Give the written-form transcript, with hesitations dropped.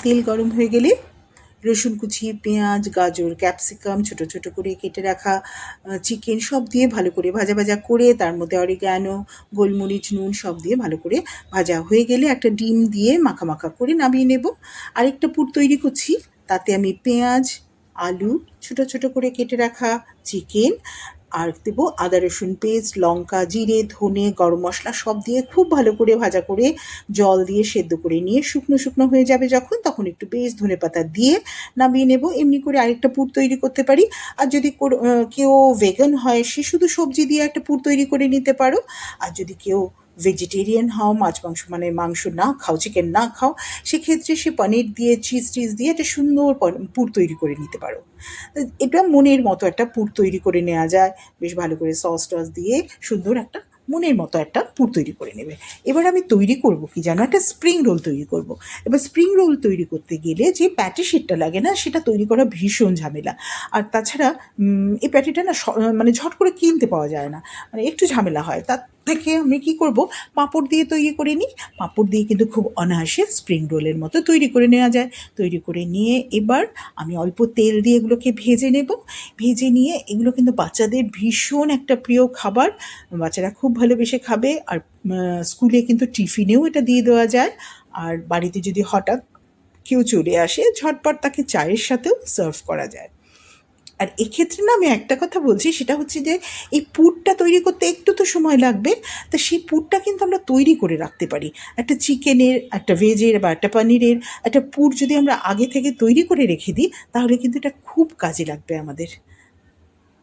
তেল গরম হয়ে গেলে রসুন কুচি, পেঁয়াজ, গাজর, ক্যাপসিকাম ছোটো ছোটো করে কেটে রাখা, চিকেন সব দিয়ে ভালো করে ভাজা ভাজা করে তার মধ্যে অরিগ্যানো, গোলমরিচ, নুন সব দিয়ে ভালো করে ভাজা হয়ে গেলে একটা ডিম দিয়ে মাখা মাখা করে নামিয়ে নেব। আরেকটা পুর তৈরি করছি, তাতে আমি পেঁয়াজ, আলু, ছোটো ছোটো করে কেটে রাখা চিকেন আর দেবো আদা রসুন পেস্ট, লঙ্কা, জিরে, ধনে, গরম মশলা সব দিয়ে খুব ভালো করে ভাজা করে জল দিয়ে সেদ্ধ করে নিয়ে শুকনো শুকনো হয়ে যাবে যখন, তখন একটু বেশ ধনেপাতা দিয়ে নামিয়ে নেব। এমনি করে আরেকটা পুর তৈরি করতে পারি। আর যদি কেউ ভেগান হয় সে শুধু সবজি দিয়ে একটা পুর তৈরি করে নিতে পারো। আর যদি কেউ ভেজিটেরিয়ান হও, মাছ মাংস মানে মাংস না খাও, চিকেন না খাও, সেক্ষেত্রে সে পনির দিয়ে চিজ টিজ দিয়ে একটা সুন্দর পুর তৈরি করে নিতে পারো। এটা মনের মতো একটা পুর তৈরি করে নেওয়া যায়, বেশ ভালো করে সস টস দিয়ে সুন্দর একটা মনের মতো একটা পুর তৈরি করে নেবে। এবার আমি তৈরি করব কি জানো, একটা স্প্রিং রোল তৈরি করব। এবার স্প্রিং রোল তৈরি করতে গেলে যে প্যাটি সেটটা লাগে না, সেটা তৈরি করা ভীষণ ঝামেলা। আর তাছাড়া এই প্যাটিটা না মানে ঝট করে কিনতে পাওয়া যায় না, মানে একটু ঝামেলা হয়। তার থেকে আমি কী করব, পাঁপড় দিয়ে তৈরি করে নিই। পাঁপড় দিয়ে কিন্তু খুব অনায়াসে স্প্রিং রোলের মতো তৈরি করে নেওয়া যায়। তৈরি করে নিয়ে এবার আমি অল্প তেল দিয়ে এগুলোকে ভেজে নেব। ভেজে নিয়ে এগুলো কিন্তু বাচ্চাদের ভীষণ একটা প্রিয় খাবার, বাচ্চারা খুব ভালোবেসে খাবে। আর স্কুলে কিন্তু টিফিনেও এটা দিয়ে দেওয়া যায়। আর বাড়িতে যদি হঠাৎ কেউ চলে আসে, ঝটপট তাকে চায়ের সাথেও সার্ভ করা যায়। আর এক্ষেত্রে না আমি একটা কথা বলছি, সেটা হচ্ছে যে এই পুরটা তৈরি করতে একটু তো সময় লাগবে। তা সেই পুরটা কিন্তু আমরা তৈরি করে রাখতে পারি। একটা চিকেনের, একটা ভেজের বা একটা পনিরের একটা পুর যদি আমরা আগে থেকে তৈরি করে রেখে দিই, তাহলে কিন্তু এটা খুব কাজে লাগবে আমাদের।